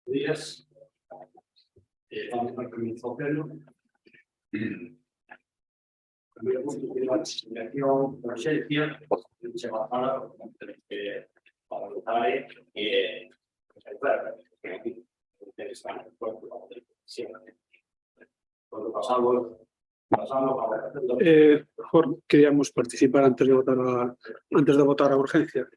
Días. Vamos a comenzar o pleno. Primeiro punto de investigación de urgencia se va a falar para votar interesante cuando pasamos mejor queríamos participar antes de votar a urgencia.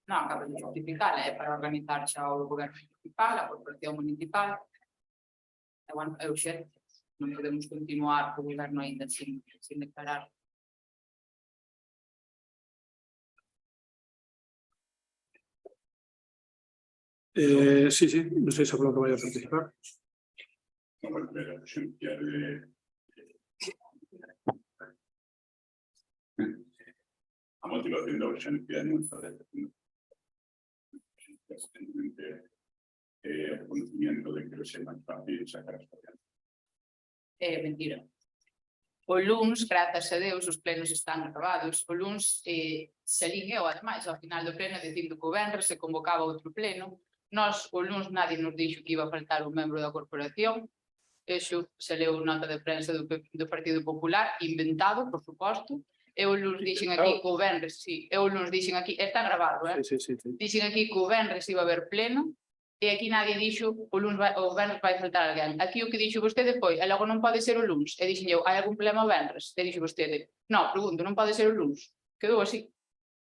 No, acaba de justificar, para organizar xa o goberno municipal, a corporación municipal. E, bueno, é urxente, non podemos continuar co goberno ainda sin declarar. Sí, non sei se por que vai a participar. A motivación da urgencia non está o conocimiento de que é máis fácil sacar as variantes. É mentira. O luns, grazas a Deus, os plenos están acabados. O luns salín eu, ademais, ao final do pleno, dicindo que o venres se convocaba outro pleno. Nós, o luns, nadie nos dixo que iba a faltar un membro da corporación. Eso se leu nota de prensa do Partido Popular, inventado, por suposto. Eu luns dixen aquí que o venres, eu luns dixen aquí, está grabado, dixen aquí que o venres iba a haber pleno, e aquí nadie dixo o venres vai faltar alguén. Aquí o que dixo vostede foi, e logo non pode ser o luns, e dixen eu, hai algún problema o venres? E dixo vostede, non, pregunto, non pode ser o luns? Quedou así.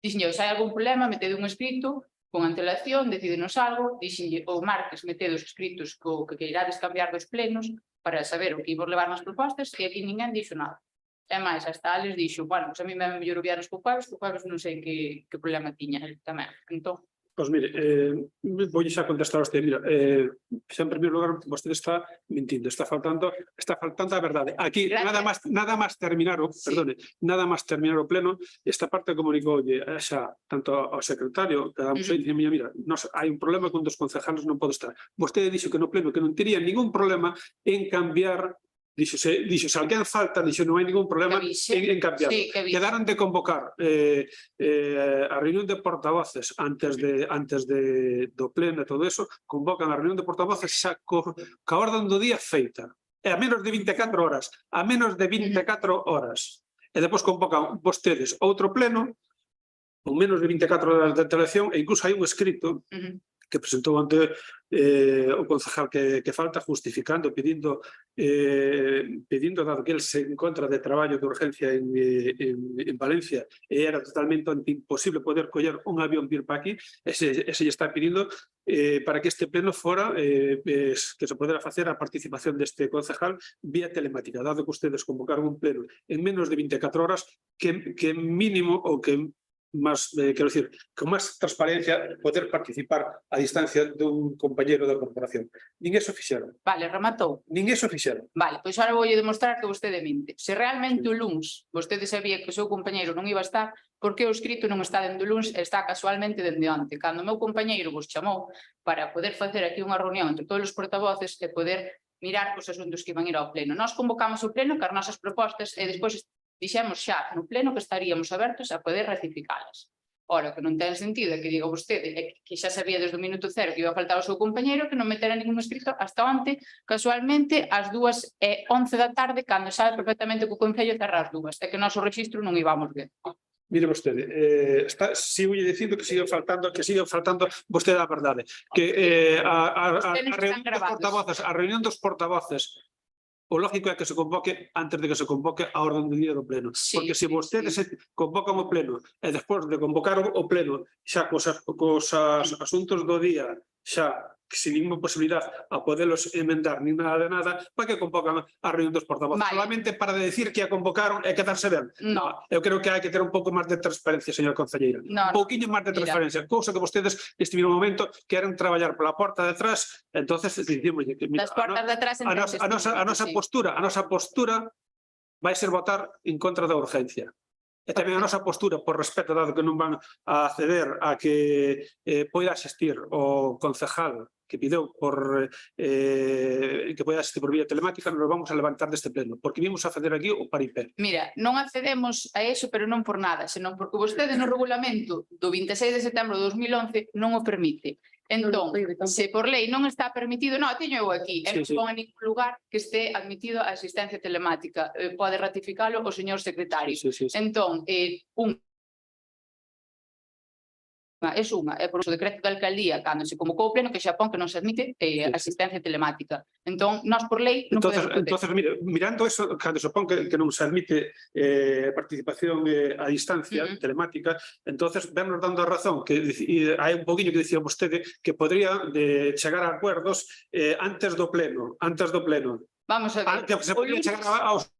Dixen eu, se hai algún problema, metede un escrito, con antelación, decidenos algo, dixen o martes metede os escritos que queirades cambiar dos plenos, para saber o que imos levar nas propostas, e aquí ninguén dixo nada. E máis, hasta Alex dixo, bueno, a mí me mellor o viernes co jueves non sei que problema tiña el tamén. Entón, Pois mire, vou xa contestar a usted. Mira, xa en primeiro lugar, vostede está mentindo, está faltando a verdade. Aquí, nada máis terminar o pleno, esta parte comunicoulle xa tanto ao secretario, que damos aí, dicen, mira, hai un problema con dos concejales, non podo estar. Vostede dixo que no pleno que non tería ningún problema en cambiar. Dixo, se alguén falta, dixo, non hai ningún problema en cambiarlo. Quedaron de convocar a reunión de portavoces antes do pleno e todo eso, convocan a reunión de portavoces xa ca orden do día feita. E a menos de 24 horas. A menos de 24 horas. E depois convocan vostedes outro pleno con menos de 24 horas de antelación e incluso hai un escrito que presentou ante o concejal que falta, justificando, pedindo, dado que ele se encontra de traballo de urgencia en Valencia e era totalmente imposible poder coller un avión vir para aquí, ese lle está pedindo para que este pleno fora, que se podera facer a participación deste concejal vía telemática, dado que ustedes convocaron un pleno en menos de 24 horas, que mínimo ou que más, quero dicir, con máis transparencia poder participar a distancia dun compañeiro da corporación. Nin eso fixeron. Vale, rematou. Nin eso fixeron. Vale, pois agora voulle demostrar que vostede mente. Se realmente o luns vostede sabía que o seu compañeiro non iba a estar, porque o escrito non está dende o luns, está casualmente dende onte. Cando o meu compañeiro vos chamou para poder facer aquí unha reunión entre todos os portavoces e poder mirar os asuntos que iban ir ao pleno. Nós convocamos o pleno cas nosas propostas e despois dixemos xa no pleno que estaríamos abertos a poder ratificalas. Ora, que non ten sentido que diga vostede que xa sabía desde o minuto cero que iba a faltar o seu compañeiro, que non metera ningún escrito hasta onte, casualmente, ás 2:11 da tarde, cando sabe perfectamente que o Concello cerra ás 2, e que o noso registro non íbamos ver. Mire vostede, sigo dicindo que sigue faltando vostede a verdade, que a reunión dos portavoces, o lógico é que se convoque antes de que se convoque a orden do día do pleno. Porque se vostedes convocan o pleno e despois de convocar o pleno xa cos asuntos do día xa sin ninguna posibilidad a podelos emendar nin nada de nada, para que convocan a reunión dos portavoces. Solamente para decir que a convocaron e quedarse ben. Eu creo que hai que ter un pouco máis de transparencia, señor concelleiro. Un pouquiño máis de transparencia. Cousa que vostedes estiveron un momento queren traballar pola porta de atrás, entonces dicimos que a nosa postura vai ser votar en contra da urgencia. E tamén a nosa postura, por respeto, dado que non van a acceder a que poida asistir o concejal que pideu que poida asistir por vía telemática, nos vamos a levantar deste pleno, porque vimos a facer aquí o paripé. Mira, non accedemos a eso, pero non por nada, senón porque vostede no regulamento do 26 de setembro de 2011 non o permite. Entón, se por lei non está permitido, non, teño eu aquí, Sí, non sí. pon en ningún lugar que este admitido a asistencia telemática. Pode ratificalo o señor secretario. Sí, sí, sí. Entón, é por o decreto da alcaldía, cando se convocou o pleno, que xa pon que non se admite asistencia telemática. Entón, nós por lei non podemos facer. Entonces, mirando eso, cando supón que non se admite participación a distancia telemática, entonces vernos dando a razón que hai un poquinho que dicía vostede que podría chegar a acuerdos antes do pleno, Vamos a ver. que se podría chegar aos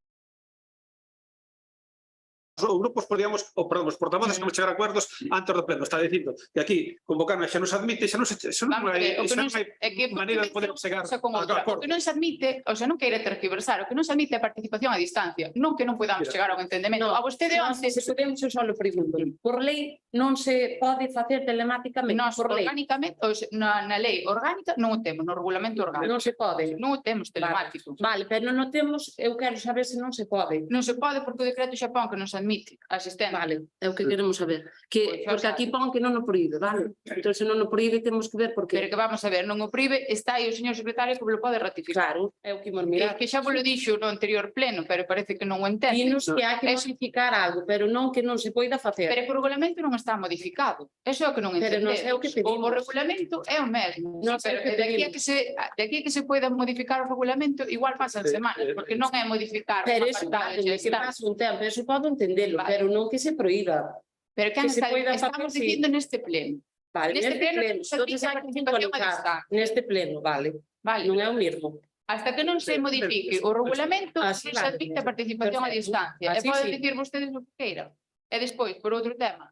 grupos podíamos, os portavoces como chegar a acuerdos antes do pleno. Está dicindo que aquí convocarnos xa non se admite, xa non hai maneira de poder chegar a acordo. O que non se admite, o sea, non queira tergiversar, o que non se admite é a participación a distancia, non que non podamos chegar a un entendemento. A vostede once Se podemos eu só lo pregunto. Por lei non se pode facer telemáticamente. nós Por lei orgánicamente, na lei orgánica non o temos, no regulamento orgánico. non se pode. Non o temos telemático. Vale, pero non temos, eu quero saber se non se pode. Non se pode porque o decreto xa pon que non se admite asistente. Vale, é o que queremos saber. Pois, Porque aquí pon que non o proíbe, vale? Entón, se non o proíbe, temos que ver por Pero qué. que vamos a ver, non o prive, está aí o señor secretario que lo pode ratificar. Claro, é o que imos mirar. Que xa vos lo dixo no anterior pleno, pero parece que non o entende. Dinos que hai que modificar algo, pero non que non se poida facer. Pero que o regulamento non está modificado. Eso é o que non Pero entendemos. non é o que pedimos. O regulamento é o mesmo. Non sei o que Pero de aquí a pedimos. de aquí a que se poida modificar o regulamento, igual pasan semanas, porque non é modificar Pero un eso apartado vale, de que está. pasa un tempo, eso podo entendelo, Vale. pero non que se proíba. Pero que que se poida estamos facer, sí. dicindo neste pleno. Vale, Neste neste pleno pleno, se entonces admite hai que participación a puntualizar. distancia. Neste pleno, vale. Vale. Non é o mesmo. Hasta que non se modifique o regulamento, non Así se vale. admite a participación a Perfecto. distancia. E Así poden sí. dicir vostedes o que queiran. E despois, por outro tema,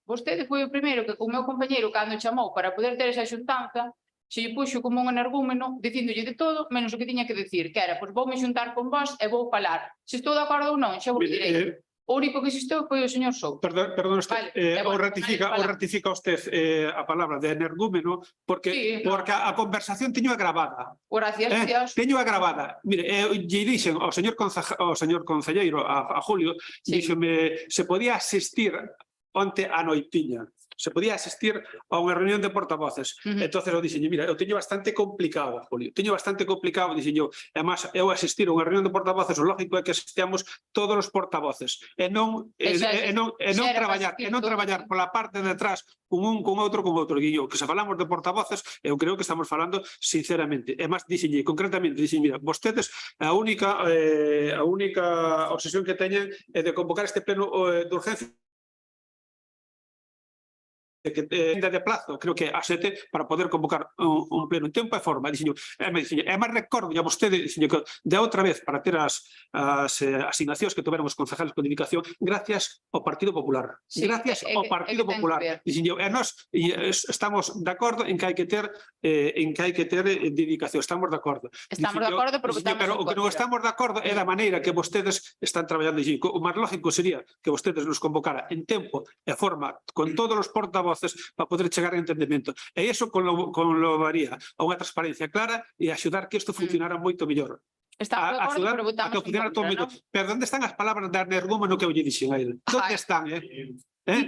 vostede foi o primeiro que con o meu compañeiro, cando chamou para poder ter esa xuntanza, se lle puxo como un energúmeno, dicíndolle de todo, menos o que tiña que decir, que era, pois voume xuntar con vos e vou falar. Se estou de acordo ou non, xa vos direi. O único que existiu foi o señor Souto. Perdón usted, Vale, o bueno, ratifica usted a palabra de energúmeno porque Sí, a conversación teño grabada. Gracias a Dios. Teño grabada. Mire, lle dixen ao señor concelleiro, a Julio, Sí. díxome se podía asistir onte a noitiña. Se podía asistir a unha reunión de portavoces. Entonces eu dixenlle, mira, eu teño bastante complicado, Julio. Teño bastante complicado, dixenlle. Además, eu asistir a unha reunión de portavoces, o lógico é que asistamos todos os portavoces. E non traballar pola parte de atrás con un, con outro. Que se falamos de portavoces, eu creo que estamos falando sinceramente. E máis, dixenlle, concretamente, dixenlle, mira, vostedes a única obsesión que teñen é de convocar este pleno de urgencia que ainda de plazo, creo que a 7 para poder convocar un pleno en tempo e forma. E máis recordo a vostede que de outra vez para ter as asignacións que tuveron os concejales de codificación gracias ao Partido Popular. Sí, Gracias ao Partido Popular. E nós estamos de acordo en que hai que ter dedicación. Estamos de acordo. Estamos de acordo, pero o que non estamos de acordo é da maneira que vostedes están traballando. O máis lógico sería que vostedes nos convocara en tempo e forma con todos os portavoces para poder chegar a entendemento. E iso conlevaría a unha transparencia clara e axudar que isto funcionara moito mellor. Estamos de acordo, pero votamos en contra, non? Pero onde están as palabras de energúmeno que eu lle dixen a ele? Onde están,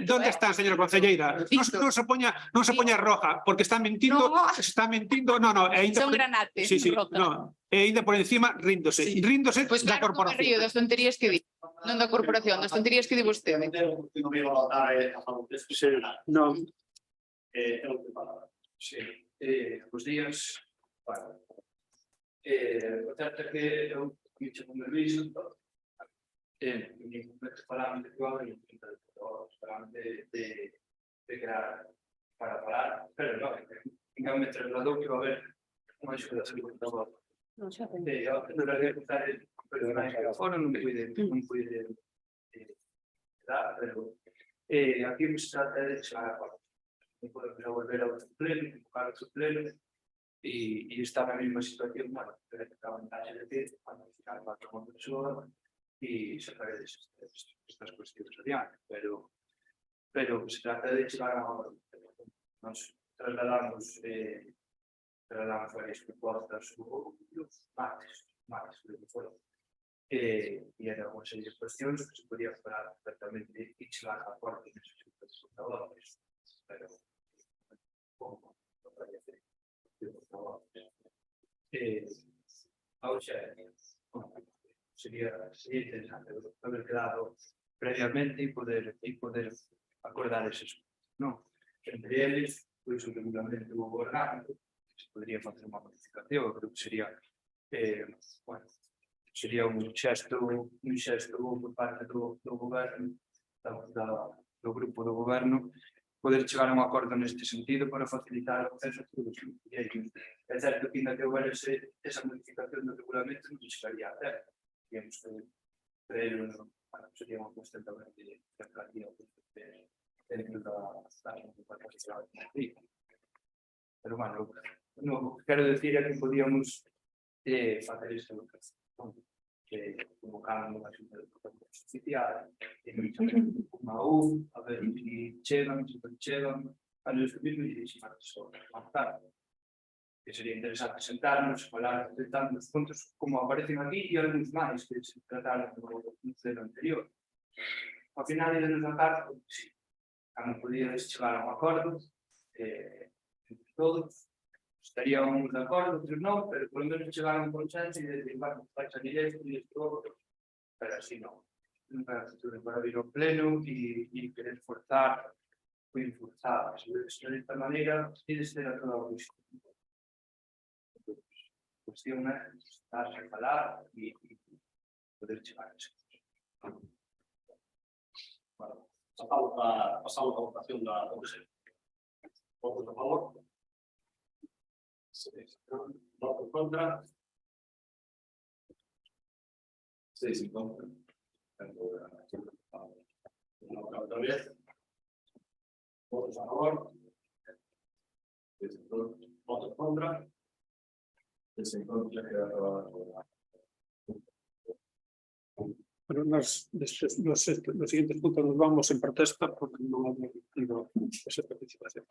¿Dónde están, señora concelleira? Non se poña roja, porque está mentindo, Son granates. Sí, e ainda por encima ríndose da corporación. Río das tonterías que di, non da corporación, das tonterías que di vostede. Non me iba a votar a favor deste. Non. É o que palabra. Sí. Os días, bueno, o certo é que eu fixe un nerviso, falaban de que iba a haber de crear para falar, pero non, en cambio me trasladou que iba a haber unha axuda de traballo. Non xa ten. Eu tendré que contar el personaje que fora, non puide dar, pero aquí se trata de chegar a acordo. Non podemos volver a outro pleno, convocar outro pleno e estar na mesma situación, bueno, pero a vantaxe de que, cando ficar 4 persoas, e sacar estas cuestiones adiante, pero se trata de chegar a nos trasladamos varias propostas os martes, creo que foron, e era unha serie de cuestións que se podía falar perfectamente e chegar a acordo neses portavoces, pero como non parece que portavoces. Sería interesante haber quedado previamente e poder acordar eses, non? Entre eles, pois o regulamento orgánico, se podría facer unha modificación, creo que sería sería un xesto por parte do goberno, do grupo do goberno, poder chegar a un acordo neste sentido para facilitar o acceso a todos os concelleiros. É certo que ainda que houbera esa modificación do regulamento non se chegaría a ter. Digamos que pero sería unha cuestión tamén de cercanía dentro da capacidade de pero, bueno, o que quero decir é que podíamos facer esta educación, convocando unha xunta de protocolos oficial, unha a ver se chegan, a nos mesmo e deixar máis tarde. Que sería interesante sentarnos, falar de tantos puntos como aparecen aquí e algúns máis que se trataron no ceno anterior. Ao final de nos notar, sí, cando podíades chegar a un acordo, entre todos, estaríamos de acordo, outros non, pero por lo menos chegar a un consenso e decir, bueno, vais a salir esto e isto outro, pero así non. Nunca para vir ao pleno e querer forzar o inforzado. Se de esta maneira, tienes que ter a toda a cuestión. A cuestión é estar a falar e poder chegar a eso. Pasamos a votación da comisión. Votos a favor. Votos contra. 6 en contra. Otra vez. Votos a favor. Votos contra. 6 en contra. Queda aprobada. Pero los siguientes puntos nos vamos en protesta porque no ha habido esa participación.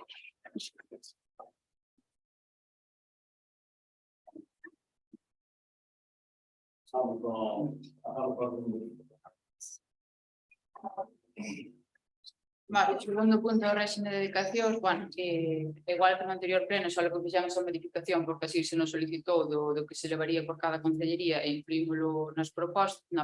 Vale, o segundo punto do réxime de dedicacións, bueno, igual que no anterior pleno, só que fixamos a modificación porque así se nos solicitou do que se levaría por cada concellería e incluímolo na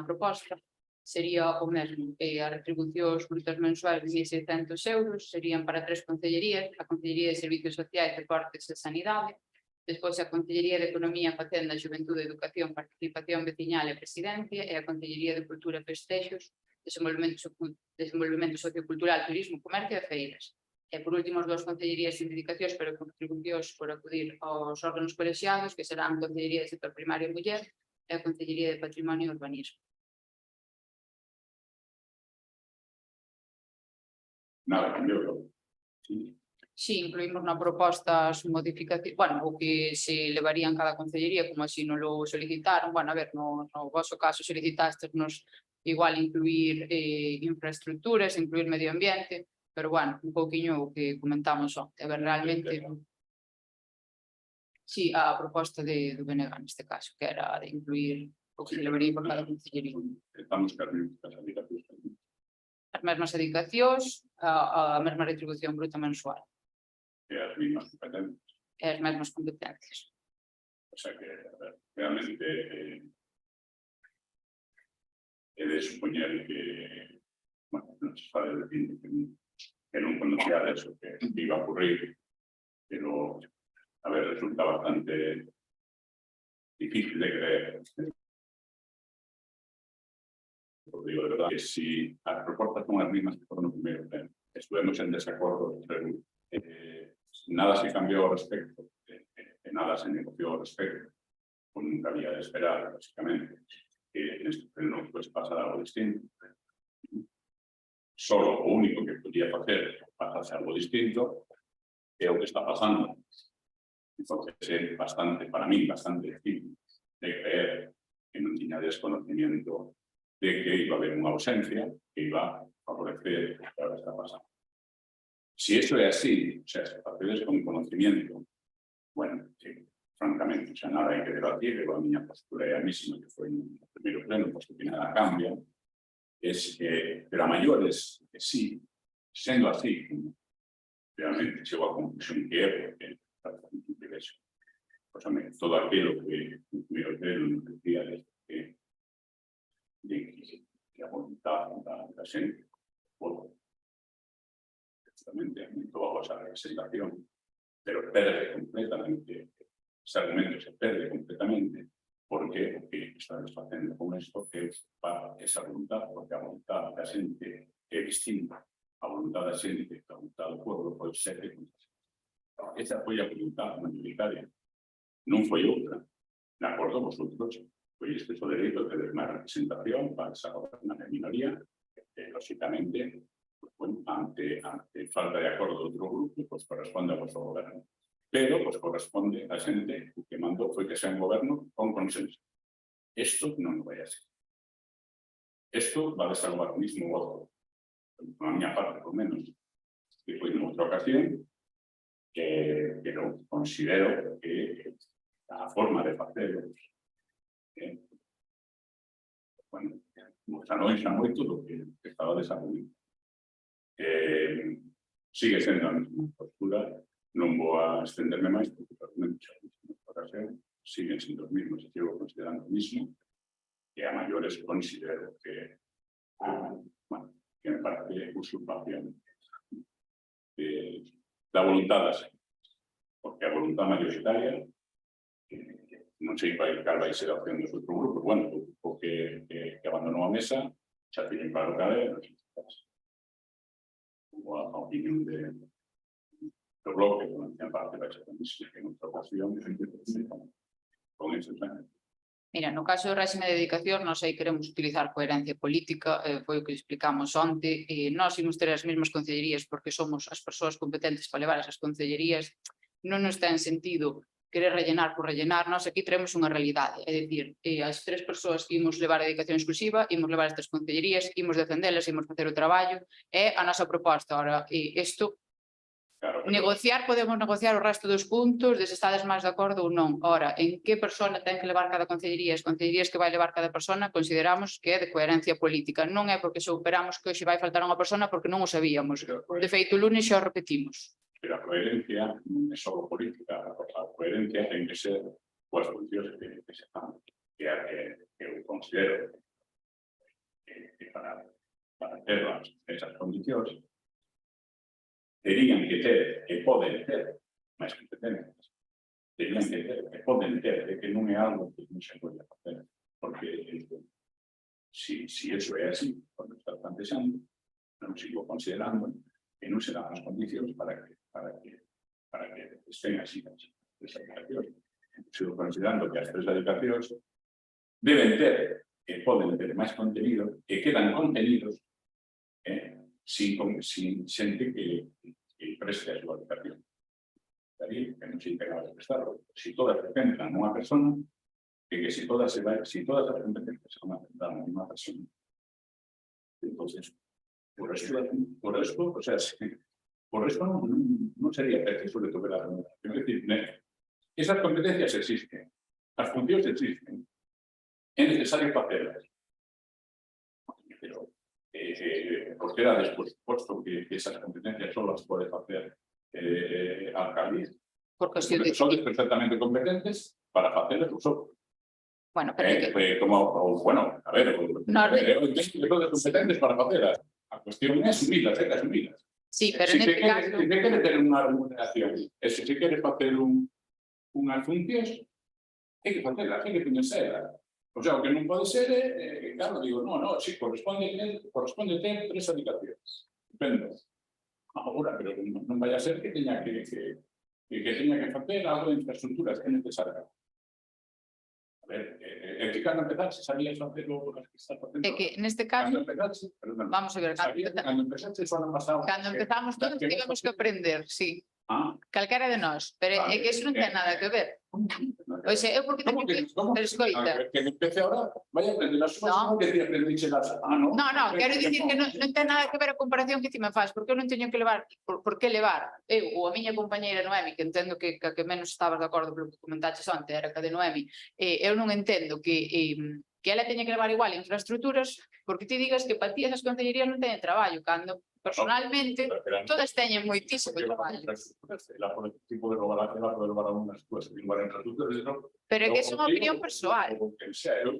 proposta, sería o mesmo. As retribucións brutas mensuais de 1.600 euros serían para 3 concellerías, a Concellería de Servicios Sociais, Deportes e Sanidade, despois a Concellería de Economía, Facenda, Xuventude, Educación, Participación Veciñal e Presidencia e a Concellería de Cultura e Festexos, Desenvolvemento Sociocultural, Turismo, Comercio e Feiras. E, por último, as 2 concellerías sin dedicacións, pero con retribucións por acudir aos órganos colexiados, que serán a Concellería de Sector Primario e Muller e a Concellería de Patrimonio e Urbanismo. Nada cambiou. Sí, incluímos na proposta as modificacións, bueno, o que se levarían cada concellería, como así non lo solicitaron. Bueno, a ver, no vosso caso solicitastes-nos igual incluir infraestructuras, incluir medio ambiente, pero bueno, un pouquiño o que comentamos só. A ver, realmente, sí, a proposta do BNG neste caso, que era de incluir o que se levaría por cada concellería. Estamos cargando as indicacións. As mesmas dedicacións, a mesma retribución bruta mensual. E as mismas competencias. E as mesmas competencias. O sea que, a ver, realmente he de supoñer que, bueno, non se sabe decir que non conocía de eso, que iba a ocurrir, pero, a ver, resulta bastante difícil de creer. Porque digo, de verdad, que si as propostas son as mismas que foron no primeiro pleno, estuvemos en desacordo, pero nada se cambiou ao respecto, nada se negociou ao respecto, como nunca había de esperar, básicamente. Que en este pleno pues pasar algo distinto. Solo o único que podía facer pasarse algo distinto é o que está pasando. Entonces é bastante, para mí, bastante difícil de creer que non tiña desconocimiento de que iba a haber unha ausencia que iba a favorecer o que ahora está pasando. Si eso é así, o sea, se facedes con conocimiento, bueno, sí, francamente, xa nada hai que debatir, a miña postura é a mesma que foi no primeiro pleno, pois que nada cambia, pero a maiores, que sí, sendo así, realmente chego a conclusión que é, porque un privilexio. Pois, todo aquilo que o primeiro pleno decía de que a voluntad da xente, justamente, toda a vosa representación, pero perde completamente, ese argumento se perde completamente, porque o que estamos facendo con isto é para esa voluntad, porque a voluntad da xente é distinta, a voluntad da xente, a voluntad do povo, pode ser que esa foi a voluntad mayoritaria, non foi outra. De acordo, vosotros, foi este o dereito de ter unha representación para esa gobernar en minoría, lógicamente, bueno, ante falta de acordo de outro grupo, pues corresponde ao vosso goberno. Pero, pues corresponde a xente que mandou foi que sea un goberno con consenso. Isto non vai a ser. Isto va a salvar o mismo voto, a miña parte, por menos, que foi noutra ocasión, pero considero que a forma de facer, bueno, xa non enxa moito do que estaba desarrollando. Sigue sendo a mesma postura, non vou a extenderme máis, porque realmente xa nesta ocasión siguen sendo os mismos, e sigo considerando o mismo, e a maiores considero que, bueno, que me parece usurpación da voluntad da xente, porque a voluntad mayoritaria, non sei cal vai ser a opción dos outros grupos, bueno, o que abandonou a mesa, xa tienen claro cal é, a opinión do bloque, en parte vai ser que en outra ocasión, con ese plan. Mira, no caso do réxime de dedicación, nós aí queremos utilizar coherencia política, foi o que explicamos onte, e nós imos ter as mesmas concellerías porque somos as persoas competentes para levar esas concellerías, non nos ten sentido querer rellenar por rellenar, nós aquí teremos unha realidade, é dicir, as tres persoas que imos levar a dedicación exclusiva, imos levar estas concellerías, imos defendelas, imos facer o traballo, é a nosa proposta. Ahora, isto, negociar, podemos negociar o resto dos puntos, de se estades máis de acordo ou non. Ahora, en que persona ten que levar cada concellería, as concellerías que vai levar cada persona, consideramos que é de coherencia política, non é porque superamos que hoxe vai faltar unha persona porque non o sabíamos. De feito, o lunes xa o repetimos. Pero a coherencia non é só política, a coherencia ten que ser coas funcións que se fan, que eu considero que para ter esas condicións terían que ter, e poden ter, máis competencias, terían que ter, e poden ter, que non é algo que non se pode facer, porque si eso é así, quando está plantexando, non sigo considerando que non se dan as condicións para que estén así as dedicacións. Sigo considerando que as tres dedicacións deben ter, e poden ter máis contenido, e quedan contenidos sin xente que preste a súa dedicación. Que non se integra de prestarlo. Si todas se centran nunha persona, que si todas as competencias se van a centrar nunha persona, entonces, por esto, o sea, por esto non sería preciso de tocar la remuneración. Es decir, esas competencias existen, las funciones existen, es necesario hacerlas. Pero, ¿por qué da después puesto que esas competencias solo las puede hacer alcaldías? Porque son perfectamente competentes para hacerlas vosotros. Bueno, pero bueno, a ver, todos competentes para hacerlas. La cuestión es asumirlas, hay que asumirlas. Sí, pero si neste caso... Si te quieres tener unha remuneración, si quieres facer unhas funcións, hai que facerlas, hai que coñecelas. O sea, o que non pode ser, claro, digo, no, sí, corresponde ter tres dedicacións. Depende. Agora, pero non vai a ser que teña que facer algo de infraestructuras que é necesario. A ver, que cando empezaste sabías facer o que estás facendo. É que neste caso, vamos a ver, cando empezaste o ano pasado. Cando empezamos todos tivemos que aprender, sí. Calquera de nós, pero é que iso non ten nada que ver. Pois eu porque teño que... Pero escoita. Que empece ahora, vaya a aprender as súas, No. que te aprendiche las... non? No, quero dicir que non ten nada que ver a comparación que ti me faz, porque eu non teño que levar, por que levar? Eu ou a miña compañeira Noemi, que entendo que menos estabas de acordo pelo que comentaches onte, era que a de Noemi, eu non entendo que ela teña que levar igual infraestructuras, porque ti digas que para ti esas concellerías non teñen traballo, cando personalmente todas teñen moitísimo traballo. El tipo de robar a unas cosas, igual en infraestructuras, ¿no? Pero é que é unha opinión persoal, Non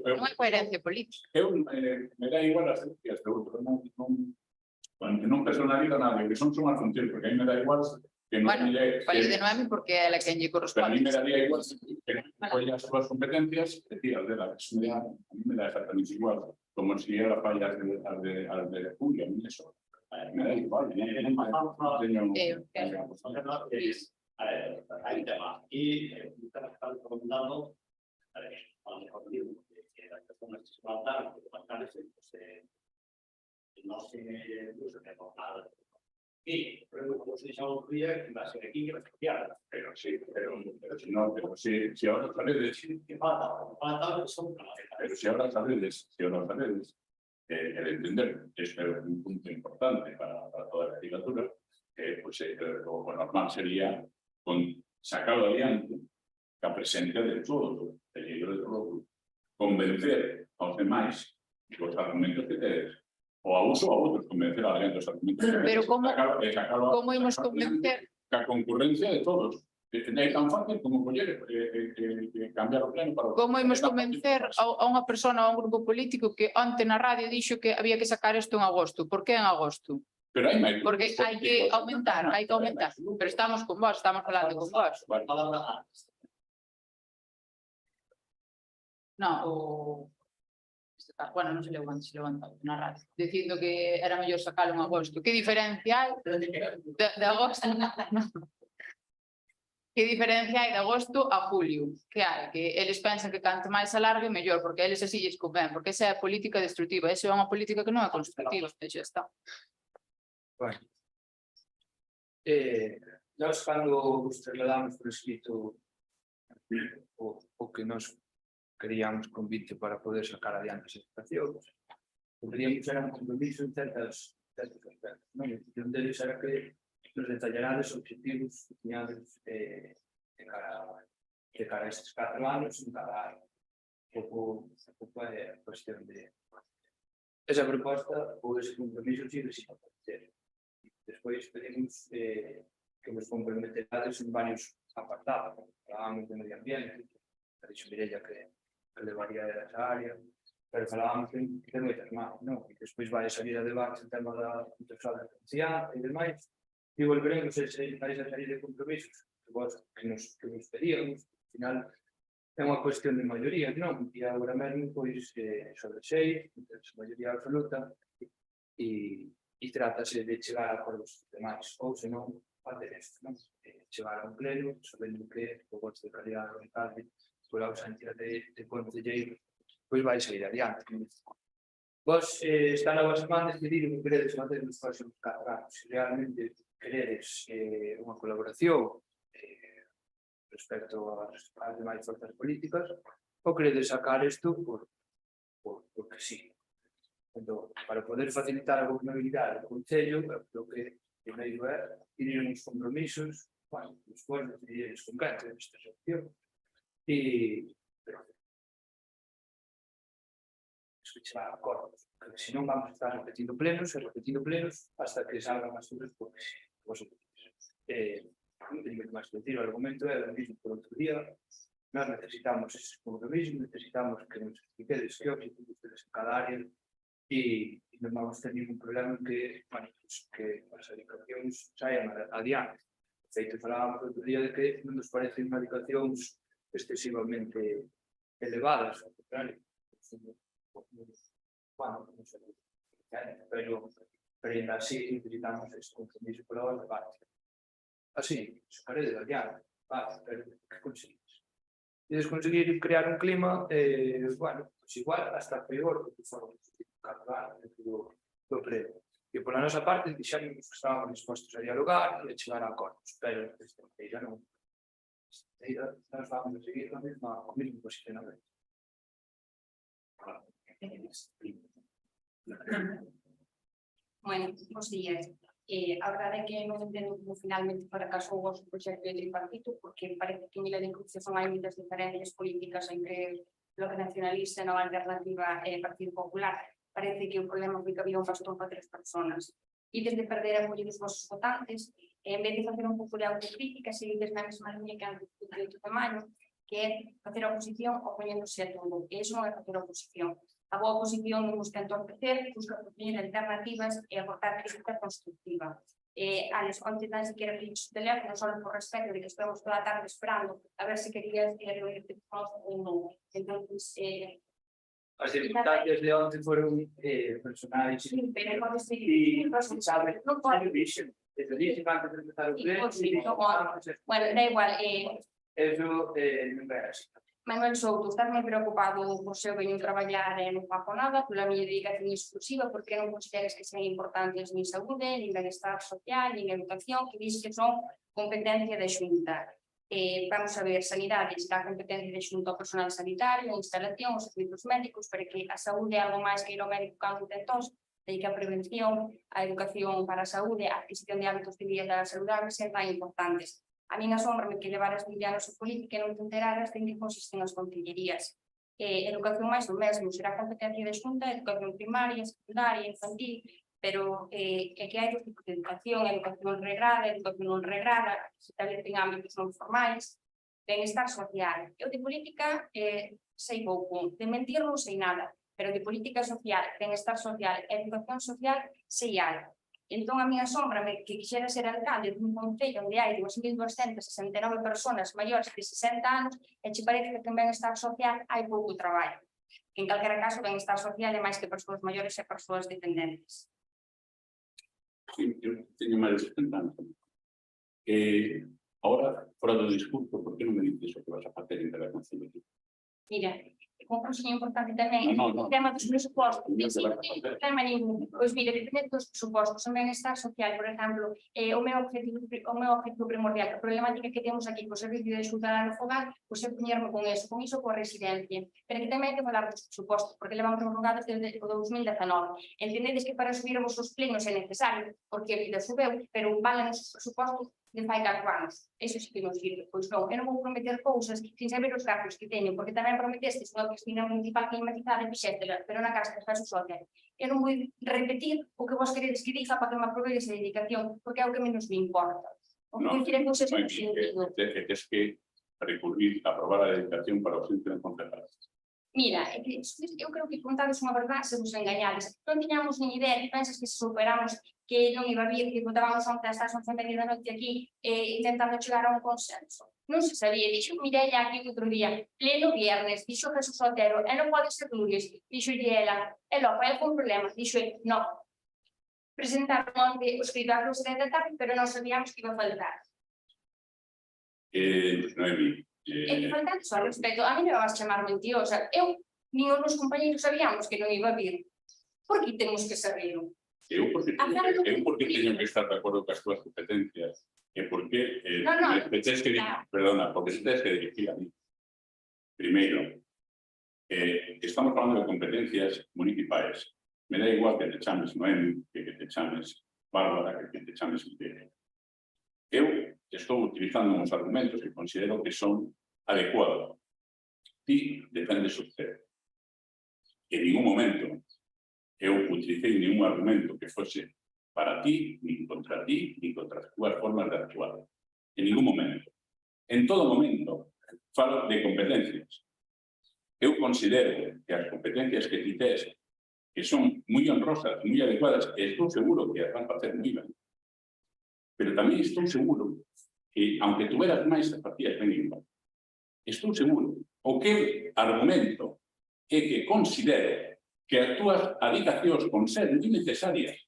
non é coherencia política. me da igual as ciencias de outro, non personaliza nada, que son as funciones, porque a mí me da igual que non Bueno, lle... fallo de Noemi porque é ela quen lle Pero a mí corresponde. me daría igual que folle as súas competencias e tiras de las. A mí me da exactamente igual, como si era fallas al de Julia, a mí eso. Me da igual, Hay un tema y usted está recomendando a lo mejor digo que las personas que se plantan no se usa nada y como se dice otro día que va a ser aquí que va a estudiar pero sí, pero si no, pero si ahora sales, que falta son pero si ahora sales, el entender es un punto importante para toda la legislatura, pues lo normal sería sacarlo adiante, que a presencia de todos, de todos, convencer a los demás los argumentos que te o a uso a otros, convencer a alguien de los argumentos. Pero como imos convencer? La concurrencia de todos. É tan fácil como coller cambiar o pleno para... Como imos convencer a unha persona ou a un grupo político que onte na radio dixo que había que sacar isto en agosto? Por que en agosto? Pero hai máis. Porque hai que aumentar. Pero estamos con vos, estamos falando con vos. No, bueno, non se levanta na radio, dicindo que era mellor sacalo en agosto. Que diferencia hai de agosto? Que diferencia hai de agosto a julio? Que hai? Que eles pensan que canto máis alargue, mellor, porque eles así lles convén, porque esa é a política destructiva, esa é unha política que non é constructiva, e xa está. Bueno. Nós, cando vos trasladamos por escrito o que nos queríamos convite para poder sacar adiante as estacións, poderíamos ser un compromiso en certas aspectos, non? Un deles era que nos detallarades objetivos que tiñades de cara a estes 4 anos en cada ano. Pouco é a cuestión de esa proposta ou ese compromiso sigue sin aparecer. Despois pedimos que nos comprometerades en varios apartados. Falábamos de medio ambiente, a dixo Mireia que levaría esa área, pero falábamos de moitas máis, non? E despois vai salir a debate o tema da sexual de anciá e demais, e volveremos a esa serie de compromisos que nos pedíamos. Al final é unha cuestión de maioría, non? E agora mesmo, pois, sobre 6, maioría absoluta, e trátase de chegar a acordos demais, ou senón, facer isto, non? Chegar a un pleno, sabendo que o voto de calidad do alcalde pola ausencia de concelleiros, pois vai sair adiante. Vos está na vosa man decidir o que queredes facer nos próximos 4 anos. Se realmente queredes unha colaboración respecto ás demais forzas políticas, ou queredes sacar isto porque sí. Entón, para poder facilitar a gobernabilidade do Concello, o que primeiro é ir uns compromisos, bueno, despois decidiredes con quen esta sección, e escuchar acordos, porque senón vamos a estar repetindo plenos hasta que salgan as cousas porque vos o que non teño que máis decir, o argumento é o mismo por outro día. Nós necesitamos ese compromiso, necesitamos que nos expliquedes que objetivos tedes en cada área e non vamos ter ningún problema en que as adicacións saian adiante. De feito, falábamos outro día de que non nos parecen adicacións excesivamente elevadas, ao contrario, pero ainda así necesitamos ese compromiso pola outra parte. Así, sacaré de adiante, pero que conseguís? Queres conseguir crear un clima, bueno, pues igual hasta peor que foron os 4 anos do pleno. E pola nosa parte, dixemos que estábamos dispostos a dialogar e a chegar a acordos, pero desde non Nós vamos a seguir o mesmo posicionamento. Bueno, bons días. A verdade é que non entendo como finalmente fracasou o vosso proxecto de tripartito, porque parece que en Vila de Cruces son hai moitas diferencias políticas entre Bloque Nacionalista, Nova Alternativa e Partido Popular. Parece que o problema foi que había un bastón para 3 personas. E desde perder a apoio dos vosos votantes, en vez de facer un pouco de autocrítica, seguides na mesma línea que antes do 8 de maio, que é facer oposición opoñéndose a todo. E iso non é facer oposición. A boa oposición non busca entorpecer, busca propoñer alternativas e aportar crítica constructiva. Alex, onte tan siquiera fixe o teléfono, só por respecto de que estamos toda a tarde esperando a ver se querías reunirte con nós ou non. Entón, As circunstancias de onte foron personais. sí, pero pode ser Sabe, non pode. dixen, desde dixen antes de empezar o pleno, Bueno, da igual, eso non é así. Manuel Souto, estás moi preocupado por se eu veño traballar e non fago nada, pola miña dedicación exclusiva, porque non consideres que sean importantes nin saúde, nin benestar social, nin educación, que dis que son competencia da Xunta. Vamos a ver, sanidade está a competencia de xunto ao personal sanitario, a instalación, os servizos médicos, para que a saúde é algo máis que ir ao médico cando ten tos, de que a prevención, a educación para a saúde, a adquisición de hábitos de vida saludables son tan importantes. A min asómbrame que levaras 20 anos a política e non te enteraras de que consisten as concellerías. Educación máis do mesmo, será competencia de xunta, educación primaria, secundaria, infantil, pero que hai dos tipos de educación regrada, educación non regrada, se establecen ámbitos non formais, benestar social. Eu de política sei pouco, de mentir non sei nada, pero de política social, benestar social e educación social sei algo. Entón, a mí asómbrame que quixera ser alcalde dun concello onde hai 2.269 persoas maiores de 60 anos e che parece que en benestar social hai pouco traballo. En calquera caso, benestar social é máis que persoas maiores e persoas dependentes. Sí, eu teño máis de 70 anos. Ahora, fora do discurso, por que non me dices o que vas a facer en cada concellería? Mira, un cousiño importante tamén, No. o tema dos presupostos. Non te Sí, vas a facer. tema ningún. Pois mira, depende dos presupostos, en benestar social, por exemplo, o meu objetivo primordial, a problemática que temos aquí co servicio de axuda no fogar, pois é poñerme con iso coa residencia. Pero que tamén hai que falar dos presupostos, porque levamos prorrogados desde o 2019. Entendedes que para subirmos os plenos é necesario, porque a vida subeu, pero valen os presupostos de fai 4 anos. Eso sí que non sirve. Pois non, eu non vou prometer cousas sin saber os gastos que teño, porque tamén prometestes unha piscina municipal climatizada e fixétela, pero na casa faz o hotel. Eu non vou repetir o que vos queredes que diga para que me aprovedes a dedicación, porque é o que menos me importa. O que quere cousas no sentido. Tens que recurrir a aprobar a dedicación para os entes concertados. Mira, eu creo que contades unha verdade se vos engañades. Non tiñamos nin idea, que pensas que se superamos que non iba a vir, que votábamos onte hasta as 11:30 da noite aquí intentando chegar a un consenso. Non se sabía, dixo Mireia aquí outro día, pleno viernes, dixo Jesús Otero, e non pode ser lunes, dixo ela, e logo, hai algún problema, dixo ele, non. Presentaron onte os cribados de da tarde, pero non sabíamos que iba a faltar. Noemi, E que faltando só respecto, a mí me vas chamar mentirosa, eu, nin os meus compañeros sabíamos que non iba a vir. Por que temos que saberlo? eu porque teño que estar de acordo cas túas competencias e porque te tens que perdona, porque te tens que dirigir a mí. Primeiro, estamos falando de competencias municipais. Me da igual que te chames Noemi, que te chames Bárbara, que te chames Mireia. Eu estou utilizando uns argumentos que considero que son adecuados. Ti defendes usted. En ningún momento eu utilicei ningún argumento que fose para ti, nin contra as túas formas de actuar. En ningún momento. En todo momento, falo de competencias. Eu considero que as competencias que ti tes, que son moi honrosas, moi adecuadas, e estou seguro que as van facer moi ben. Pero tamén estou seguro que, aunque tuveras máis, as facías ben igual. Estou seguro. O que argumento é que considero que as túas adicacións con ser moi necesarias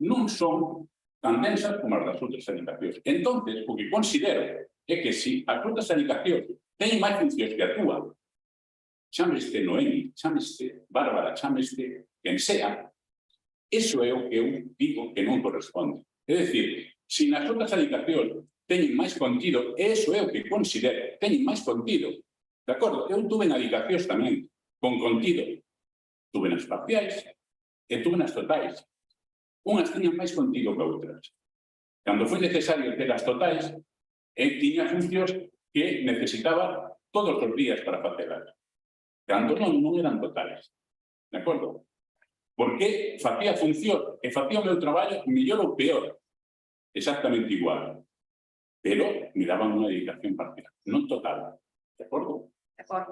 non son tan densas como as das outras adicacións. Entón, o que considero é que se as outras adicacións teñen máis funcións que a túa, chámeste Noemi, chámeste Bárbara, chámeste quen sea, iso é o que eu digo que non corresponde. É dicir, se nas outras adicacións teñen máis contido, e iso é o que considero, teñen máis contido. De acordo? Eu tuve na dedicacións tamén, con contido. Tuve nas parciais e tuve nas totais. Unhas tiñan máis contido que outras. Cando foi necesario ter as totais, tiña funcións que necesitaba todos os días para facelas. Cando non eran totales. De acordo? Porque facía función e facía o meu traballo mellor ou peor. Exactamente igual. Pero me daban unha dedicación parcial, non total. De acordo?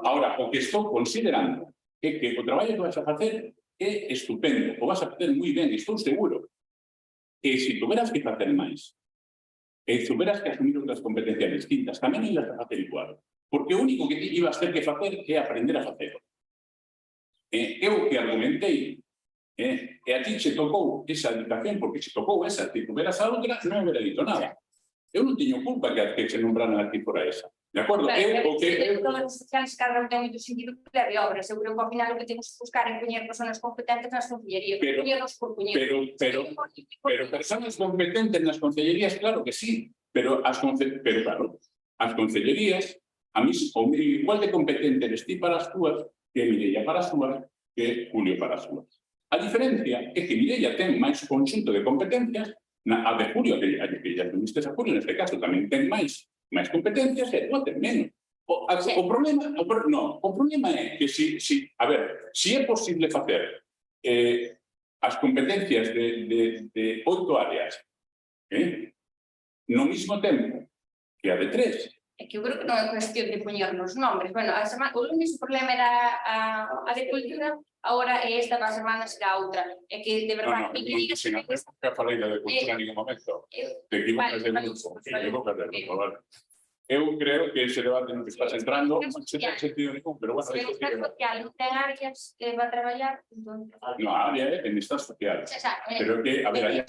Ahora, o que estou considerando é que o traballo que vas a facer é estupendo, o vas a facer moi ben, estou seguro. E se tuveras que facer máis, e se tuveras que asumir outras competencias distintas, tamén ibas a facer igual. Porque o único que ibas ter que facer é aprender a facer. Eu que argumentei, e a ti se tocou esa dedicación, porque se tocou esa, se tuveras a outra, non me hubiera dito nada. Eu non teño culpa que se nombraran aquí por esa. De acordo? Todas as sociales cada un ten moito sentido que leve obras. Seguro que ao final o que temos que buscar é poñer persoas competentes nas concellerías. Poñernos por poñer. Pero persoas competentes nas concellerías, claro que sí. Pero claro, as concellerías, a mí, igual de competente eres ti para as túas, que Mireia para as túas, que Julio para as túas. A diferencia é que Mireia ten máis conxunto de competencias, a de Julio, que ya tuviste a Julio, neste caso, tamén ten máis competencias e non ten menos. O problema é que a ver, se é posible facer as competencias de 8 áreas no mismo tempo que a de 3. É que eu creo que non é cuestión de poñernos nombres. Bueno, o lunes o problema era a de cultura, agora esta para a semana será outra. É que, de verdade, nunca falei da de cultura en ningún momento. Te equivocas de grupo. Eu creo que ese debate no que estás entrando non ten sentido ningún, pero bueno... Se o Estado social non ten áreas que va a traballar, entón... No, a área é en estas sociales. Pero que, a ver,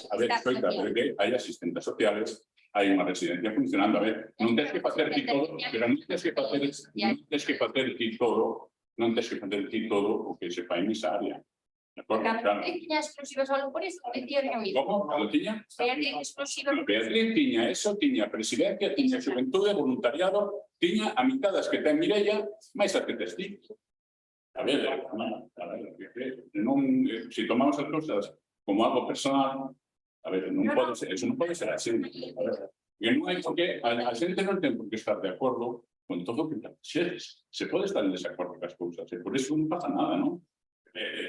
hai asistentes sociales, hai unha residencia funcionando. A ver, non tens que facer ti todo, pero non tens que facer ti todo o que se fai nesa área. Cando tiña exclusiva só por iso, decía que a mí. Como? Cando tiña? Exclusiva. Beatriz tiña eso, tiña presidencia, tiña xuventude, voluntariado, tiña a mitad das que ten Mireia, máis a que tes ti. A ver, se tomamos as cousas como algo personal, a ver, eso non pode ser así. A ver, non hai porque a xente non ten por que estar de acordo con todo o que se pode estar en desacordo con as cousas, e por eso non pasa nada, non?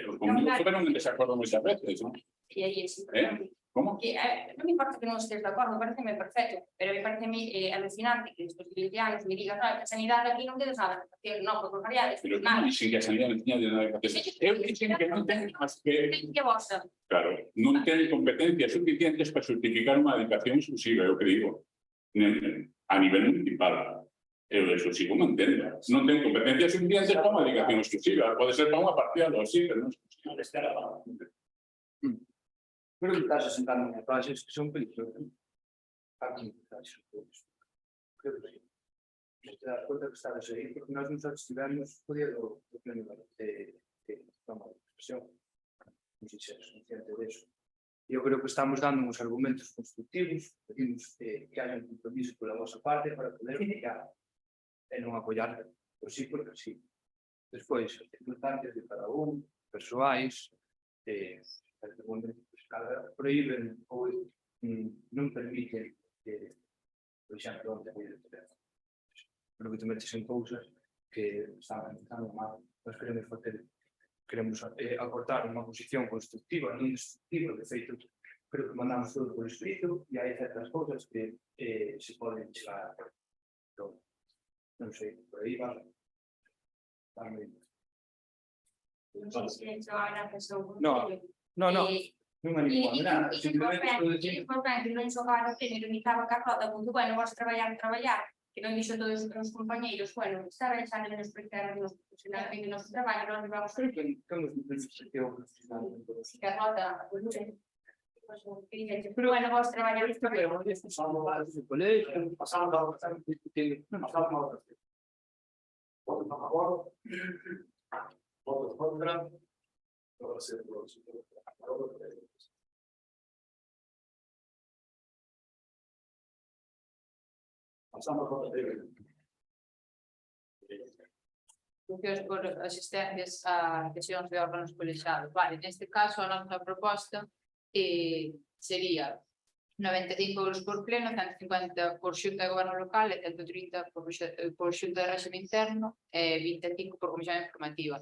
Os comunicos fueron en desacordo moitas veces, non? E aí ese Como? Non me importa que non estés de acordo, pareceme perfecto, pero me parece alucinante que despois de 20 anos me digas que a sanidade aquí non tedes nada que facer, non, por variedades, pero nada. non dixen que a sanidade non tiña nada que facer. Eu dixen que non ten as que... Claro, non ten competencias suficientes para justificar unha dedicación exclusiva, é o que digo, a nivel municipal. Eu eso sigo mantendo. Non ten competencias suficientes para unha dedicación exclusiva. Pode ser para unha parcial ou así, pero non exclusiva. Creo que estás sentando en clases que son peligrosas. Aquí, creo que sí. Te das cuenta que estás aí, porque nós nosotros tivemos o día do pleno de toma de expresión. Non sei se eres consciente disso. Eu creo que estamos dando uns argumentos constructivos, pedimos que haya un compromiso pola vosa parte para poder mediar e non apoiar por sí, porque sí. Despois, as circunstancias de cada un, persoais, prohíben ou non permiten que, por exemplo, onde hai de teléfono. Pero que te metes en cousas que están empezando mal. Nós queremos acortar unha posición constructiva, non destructiva, de feito, creo que mandamos todo por escrito e hai certas cousas que se poden chegar a todo. Non sei, por aí va. No. Non é ninguna nada, simplemente estou dicindo. Importante non xogar o tenis, limitaba a carrota, porque, bueno, vos traballar, que non dixo todos os compañeiros, bueno, está ben xa menos explicar nos profesionales en noso traballo, nós vamos a Que nos perspectiva profesional. carrota, pero, bueno, vos traballar isto, Pero pasamos a o colegio, pasamos a estar discutindo, pasamos a votos a favor, votos contra, todo ser Pasamos por Funcións por asistencias a sesións de órganos colexiados. Vale, neste caso a nosa proposta sería 95 euros por pleno, 150 por xunta de goberno local e 130 por xunta de réxime interno e 25 por comisión informativa.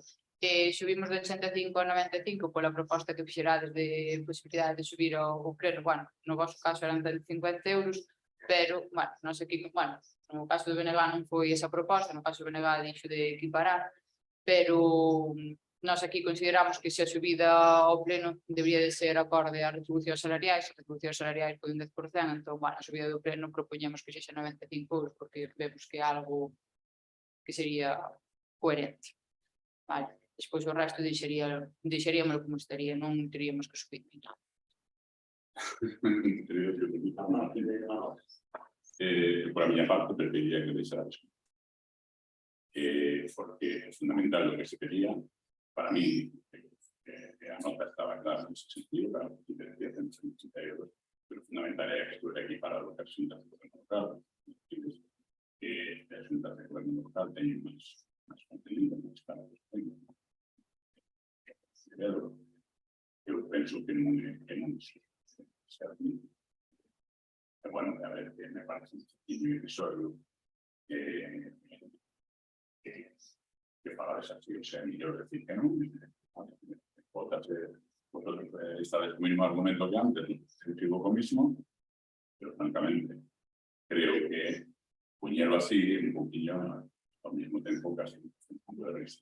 Subimos de 85 a 95 pola proposta que fixerades de posibilidade de subir o pleno. Bueno, no vosso caso eran 150 euros, pero, bueno, non sei que, bueno, no caso do BNG non foi esa proposta, no caso do BNG dixo de equiparar, pero nós aquí consideramos que se a subida ao pleno debería de ser acorde ás retribucións salariais. As retribucións salariais foi un 10%, entón, bueno, a subida do pleno propoñemos que sexa 95 euros, porque vemos que é algo que sería coherente. Vale, despois o resto deixaríamoslo como estaría, non teríamos que subir ni nada. Por a miña parte, preferiría que deixaras. Porque é fundamental lo que se pedía. Para mí, a nota estaba clara en ese sentido, para que te decía 180 euros, pero fundamental é que estuviera aquí para lo que as xuntas de goberno local. As xuntas de goberno local teñen máis contenido, máis claro. Eu penso que non é así. Bueno, a ver, me parece un episodio que para desafío sea mellor decir que non. Vosotros estáis co mismo argumento que antes, eu equivoco mismo, pero francamente creo que puñelo así un poquillo ao mismo tempo casi un de risa.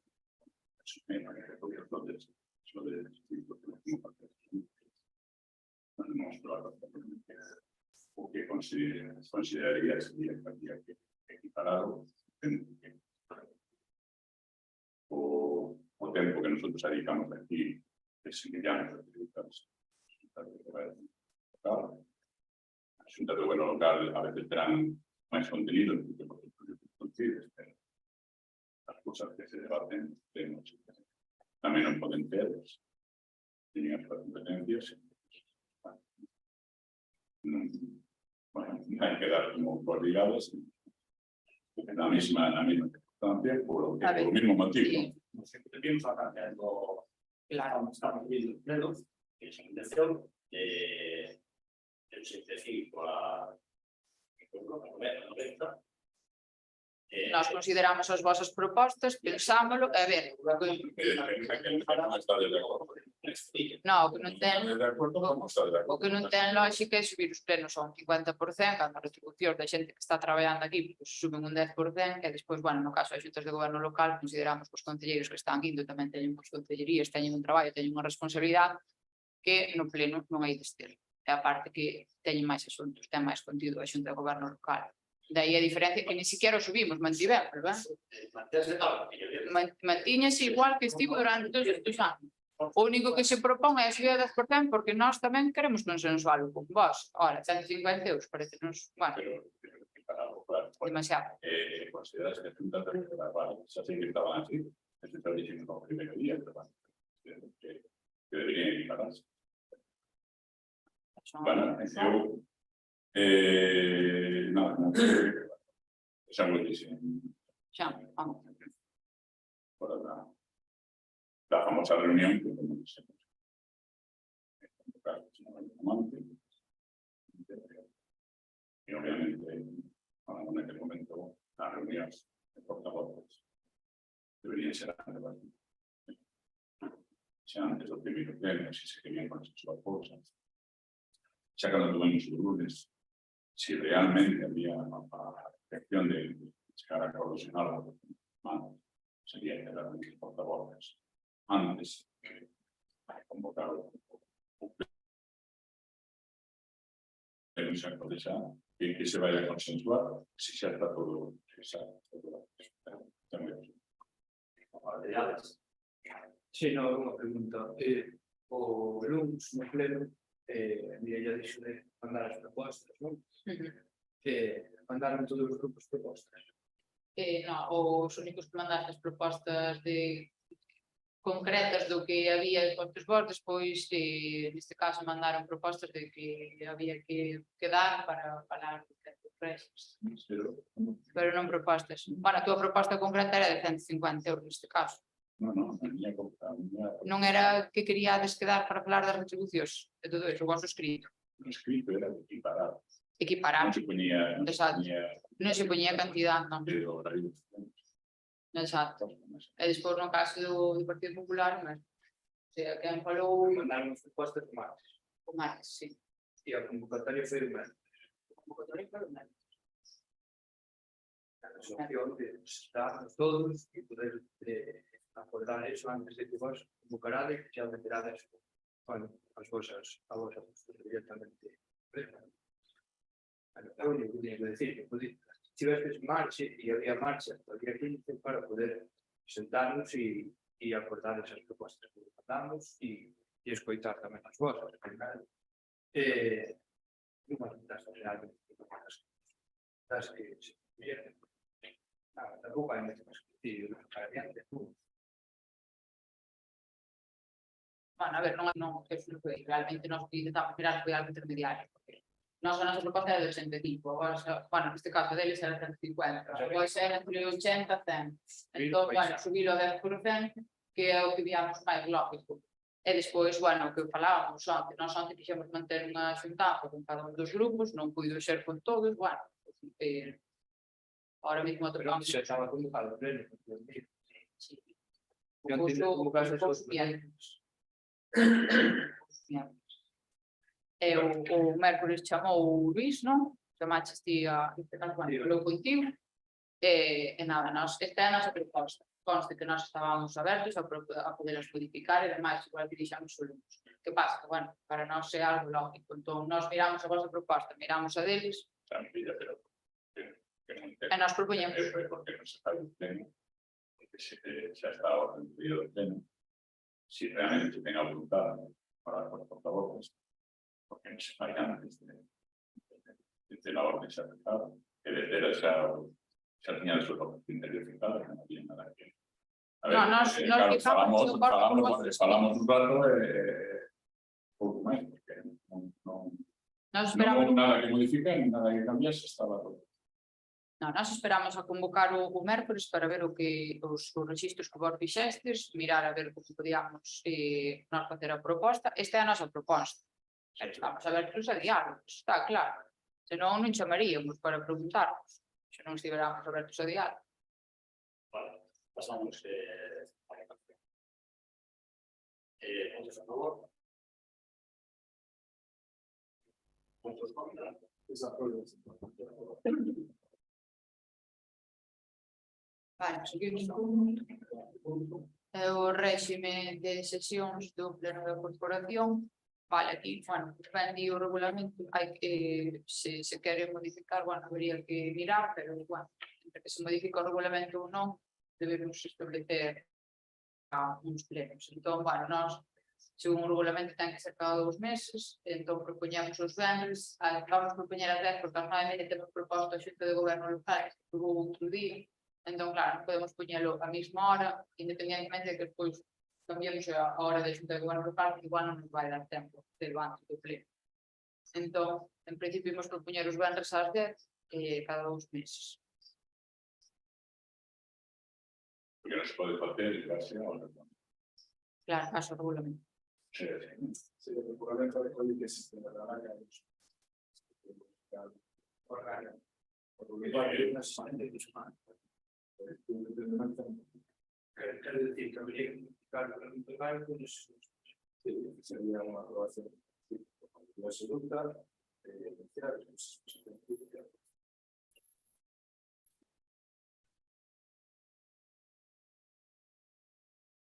O que consideraría sería que había que equiparado o tempo que nosotros dedicamos aquí de semillante a xunta de goberno local a veces terán máis contenido porque pero as cousas que se debaten tamén non poden ter teñen as competencias. Bueno, hai que dar como coordinadas na mesma circunstancia por o mismo motivo. Sempre pienso a cambiando. Claro. Estamos viendo plenos, que es una intención del 75 a 90. Nós consideramos as vosas propostas, pensámoslo, a ver, non, o que non ten lógica é subir os plenos a un 50%, cando a retribución da xente que está traballando aquí pues, suben un 10%, e despois, bueno, no caso das xuntas de goberno local, consideramos que os concelleiros que están indo tamén teñen as concellerías, teñen un traballo, teñen unha responsabilidade que no pleno non hai de ter. E a parte que teñen máis asuntos, ten máis contido a xunta de goberno local. Daí a diferencia que ni siquiera o subimos, mantivemos, verdad? Mantíñase igual que estivo durante todos estes anos. O único que se propón é a subida de 10% porque nós tamén queremos consensualo con vos. Ora, 150 euros parece-nos, bueno, demasiado. Consideras que xuntas de goberno xa sei que estaban así, que se está dicindo no primeiro día, que deberían equipararse. Bueno, eu no, xa moi dixen. Xa, vamos. La famosa reunión que tenemos y obviamente en aquel momento las reuniones de portavoces deberían ser antes del primer pleno, si se querían consensuar cosas. Ya cuando tuvimos los lunes, si realmente había la intención de llegar a acuerdos en algo, sería que eran los portavoces antes de convocar un pleno que se vaya a consensuar, si ya está todo Si, no, unha pregunta. O lunes no pleno, mira, ya dixo de mandar as propostas, non? Mandaron todos os grupos propostas. Non, os únicos que mandaste as propostas de concretas do que había en contos vos, despois, neste caso, mandaron propostas de que había que dar para falar Rexas. Pero, Pero non propostas. Bueno, a túa proposta concreta era de 150 euros neste caso. no, a miña Non era que queríades quedar para falar das retribucións de todo iso, o vosso escrito. o escrito era de equiparar. Non Equiparar. se poñía, Exacto. Non se poñía cantidad, non. de horario. Exacto. E despois no caso do Partido Popular, mas, o sea, quen falou Mandaron as propostas de martes. o martes, sí. E a convocatoria foi o mesmo. O convocatorio foi o martes. A resolución de estarnos todos e poder acordar eso antes de que vos convocarades e xa meterades, bueno, a vosa postura directamente. É o único que teño que decir, que tivestes marcha e había marcha hasta o día 15 para poder sentarnos e acordar esas propostas que mandamos e escoitar tamén as vosas. Bueno, das que se vieron. Tampouco hai moito máis que decir, para adiante. Bueno, a ver, non foi realmente nós que intentamos mirar foi algo intermediario, porque nós a nosa proposta era de 85, agora, bueno, neste caso deles era 150, agora era entre 80 e 100. Entón, bueno, subilo a 10%, que é o que víamos máis lógico. E despois, bueno, o que falábamos onte, nós onte quixemos manter unha xuntanza con cada un dos grupos, non puido ser con todos, bueno, ahora mesmo Pero tocamos. xa estaba convocado o pleno. Sí. Eu entendo como caso Os E o mércores chamou o Luís, non? Chamaches ti a falou contigo. E nada, esta é a nosa proposta. Conste que nós estábamos abertos a poderas modificar e demais, igual que dixamos o lunes. Que pasa? Que, bueno, para nós é algo lógico. Entón, nós miramos a vosa proposta, miramos a deles, e nós propoñemos. Porque non se está en pleno, porque xa está o reducido de pleno. Si realmente ten a voluntad para os portavoces, porque non se fai antes de la orden xa fijada, que desde xa tiña a súa intención fijada, que non había nada que... No, nos fijamos falamos un rato pouco máis, porque non houve nada que modificar, nada que cambiase, estaba todo. Non, nós esperamos a convocar o mércores para ver os registros que vos fixestes, mirar a ver como podíamos nós facer a proposta. Esta é a nosa proposta. Pero estamos abertos a diálogos, está claro. Senón non chamaríamos para preguntarnos, se non estiveramos abertos a diálogo. Vale, pasamos a la canción. Puntos a favor. Puntos contra. Vale, seguimos. O réxime de sesións do pleno da corporación. Vale, aquí, bueno, ben di o regulamento, hai que, se quere modificar, bueno, habría que mirar, pero, bueno, entre que se modifica o regulamento ou non, debemos establecer uns plenos. Entón, bueno, nós, según o regulamento, ten que ser cada 2 meses, entón propoñamos os venres, vamos propoñer as 10, porque as 9 temos proposto a xunta de goberno local, que hubo outro día, entón, claro, podemos poñelo a mesma hora, independentemente de que despois cambiamos a hora de xunta de goberno local, que igual non nos vai dar tempo de antes do pleno. Entón, en principio, imos propoñer os venres ás 10 cada 2 meses. Porque non se pode facer case ahora. Claro, caso o regulamento. Sí, o regulamento recolhe que existe na larga Quero decir que habría que modificar o reglamento legal con eso. sería unha aprobación absoluta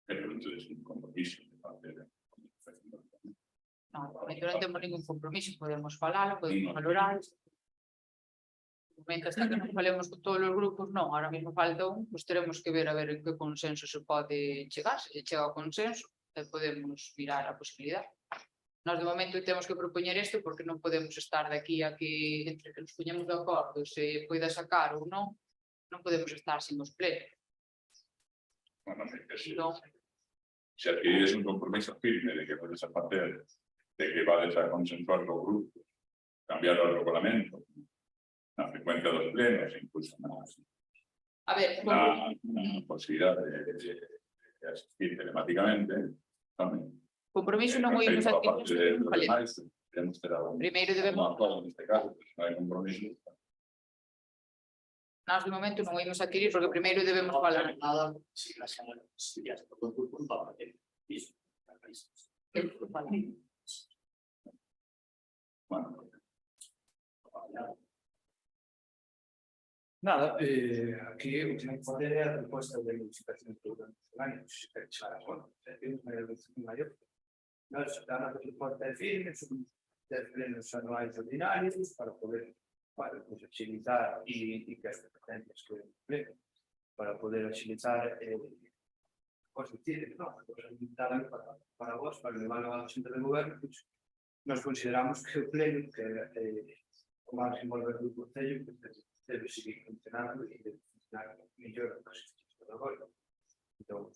pero entonces un compromiso de parte de Non, non temos ningún compromiso, podemos falalo, podemos valorar. No momento hasta que non falemos con todos os grupos, non, ahora mesmo falta un, pois teremos que ver a ver en que consenso se pode chegar, se chega ao consenso, e podemos mirar a posibilidade. Nós de momento temos que propoñer isto porque non podemos estar de aquí a que entre que nos poñemos de acordo se poida sacar ou non, non podemos estar sin os plenos. Bueno, si Non, adquirides un compromiso firme de que podes a facer, de que vades a consensuar co grupo, cambiar o regulamento, na frecuencia dos plenos, incluso A ver, na posibilidad de asistir telemáticamente, tamén. compromiso non o imos adquirir. Queremos ter algo. Primeiro debemos, Neste caso, non hai compromiso. nós de momento non o imos adquirir porque primeiro debemos falar. Nada, si la semana ya está todo culpable. Bueno, Nada, aquí o que hai que fazer é a proposta de modificación do programa nacional, que xa era bueno, temos unha evolución maior. Nós, a nosa proposta é firme, son 10 plenos anuais ordinarios para poder agilizar e que as competencias que pleno, para poder agilizar os decidir, non? Os habilitaran para vos, para levarlo a xente de goberno, nós consideramos que o pleno, que o máximo do Concello, debe seguir funcionando e debe funcionar mellor que as institucións agora. Entón,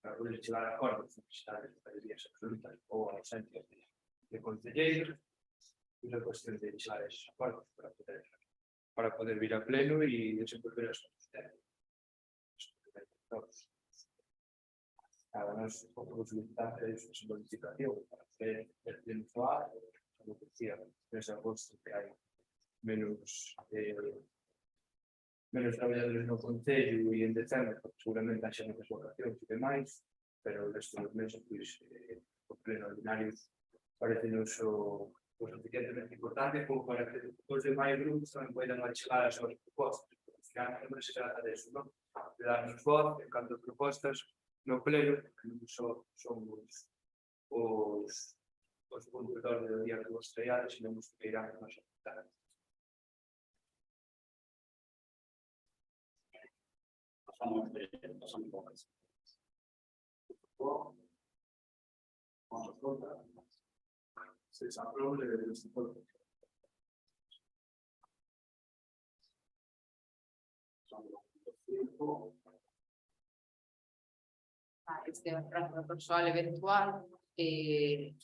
para poder chegar a acordos necesitarios de maiorías absolutas ou a ausencia de concelleiros, é cuestión de chegar a esos acordos para poder vir a pleno e desenvolver as competencias. Nada, nós podemos solicitar esa modificación para hacer el pleno soar, como decía, desde agosto que hai menos traballadores no Concello e en decembro, seguramente haxa menos vocacións e demais, pero nestes meses, o pleno ordinario parece-nos o suficientemente importante como para que os demais grupos tamén poidan achegar as súas propostas. Finalmente se trata de eso, non? De darnos voz en canto a propostas no pleno, que non só son os puntos de orde do día que vos traíades, senón os que irán nos afectar. Se desaprueba el sector. Este prazo persoal eventual,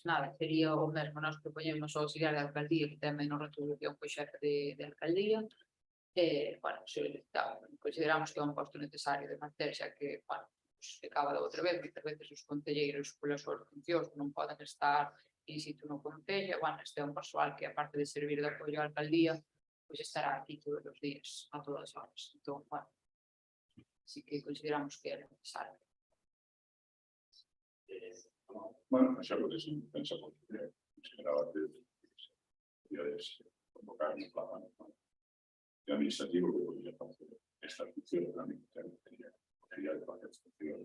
nada, sería o mesmo, nós propoñemos o auxiliar de alcaldía que ten menos retribución co xefe de alcaldía. Bueno, consideramos que é un posto necesario de manter, xa que, bueno, se acaba da outra vez, moitas veces os concelleiros polas súas funcións non poden estar in situ no concello. Bueno, este é un persoal que, aparte de servir de apoio á alcaldía, pois estará aquí todos os días, a todas horas. Entón, bueno, sí que consideramos que é necesario. Bueno, xa por eso pensamos que consideraba que podíades convocar un plan administrativo que podía facer esta función tamén, sería de facer función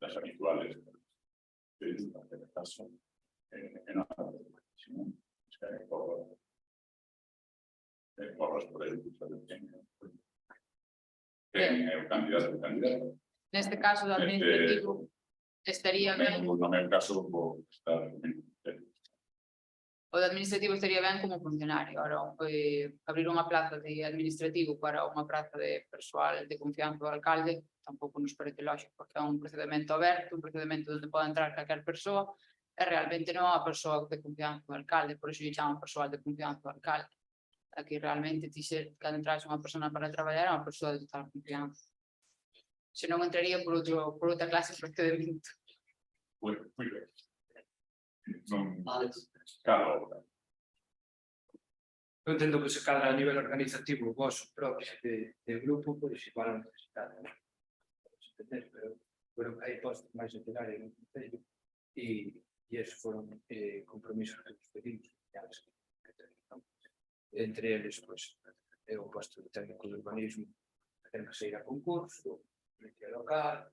das habituales de este caso en nada de educación, por los proyectos que o candidato. Neste caso do administrativo, estaría ben. No meu caso, vou estar O de administrativo estaría ben como funcionario. Ahora, abrir unha plaza de administrativo para unha praza de persoal de confianza do alcalde tampouco nos parece lógico, porque é un procedimento aberto, un procedimento onde pode entrar calquer persoa, e realmente non é a persoa de confianza do alcalde, por iso lle chaman persoal de confianza do alcalde. Aquí realmente cando entras unha persona para traballar é unha persoa de total confianza. Se non entraría por outra clase de procedimento. Moi ben. Claro. Eu entendo que se cadra a nivel organizativo vos propio de grupo, pois igual non necesitado, pero hai postos máis necesarios no Concello e esos foron compromisos que nos pedimos. Entre eles, pois, é o posto de técnico de urbanismo que ten que sair a concurso, policía local.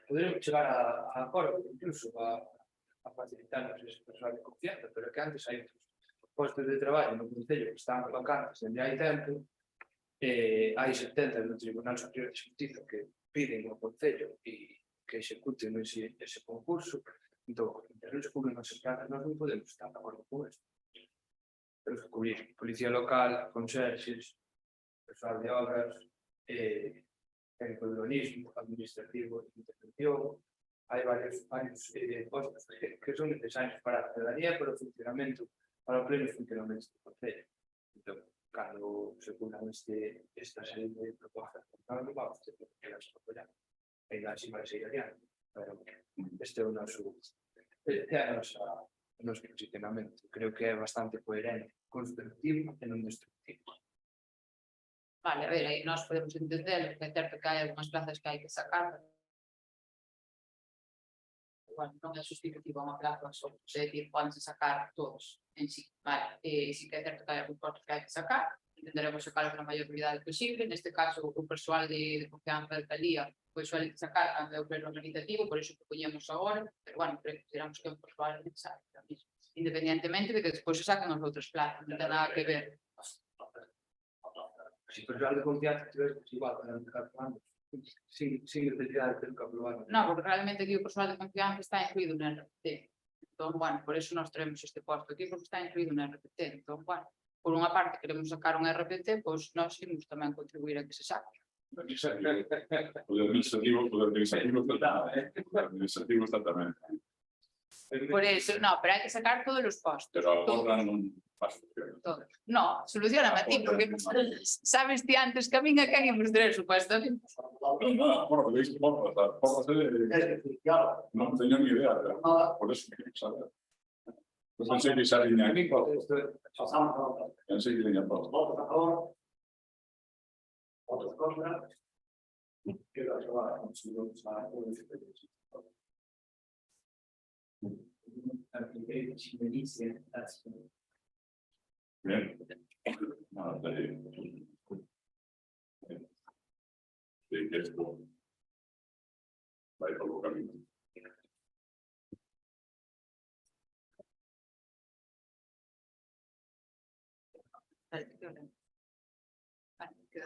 Poderemos chegar a acordo, incluso a facilitarnos ese personal de confianza, pero que antes hai postos de traballo no Concello que están vacantes dende hai tempo, hai sentencias do Tribunal Superior de Xustiza que piden ao Concello e que executen ese concurso. Entón, entre non se cubren as plazas, nós non podemos estar de acordo con isto. Temos que cubrir policía local, conserxes, personal de obras, técnico de urbanismo, administrativo de intervención. Hai varios postos que son necesarios para a ciudadanía, para o funcionamento, para o pleno funcionamento do Concello. Entón, cando se curan esta serie de propostas, non vamos a ter que las apoyar. Ainda así vai seguir adiante, pero este é o noso posicionamento. Creo que é bastante coherente, constructivo e non destructivo. Vale, a ver, aí nós podemos entender que é certo que hai algunhas plazas que hai que sacar. Bueno, non é sustitutivo a unha plaza, só se decir, pódense sacar todos en sí, vale. Sí que é certo que hai algúns postos que hai que sacar, intentaremos sacar a maior brevidade posible. Neste caso, o persoal de confianza da alcaldía pois suele sacar cando é o pleno organizativo, por iso que poñemos agora, pero bueno, consideramos que é un persoal necesario tamén, independientemente de que despois se saquen as outras plazas, non ten nada que ver. Si persoal de confianza tivemos igual para empezar falando, sin necesidade de ter que aprobar. No, porque realmente aquí o persoal de confianza está incluído no RPT. Entón, bueno, por eso nós traemos este posto aquí, porque está incluído no RPT. Entón, bueno, por unha parte queremos sacar un RPT, pois nós imos tamén contribuir a que se saque. O administrativo está tamén. Por eso, no, pero hai que sacar todos os postos. Pero agora non pasa. Todos. No, soluciona a ti, porque sabes ti antes que a min a quen imos ter supuestamente. Bueno, veis porras, non teño ni idea, por eso que saber. Eu pensei que xa liña aquí, pensei que liña todos. Votos a favor. Votos contra. Queda aprobada. Conseguimos a Bien. Nada, de esto vai por o camino. Vale,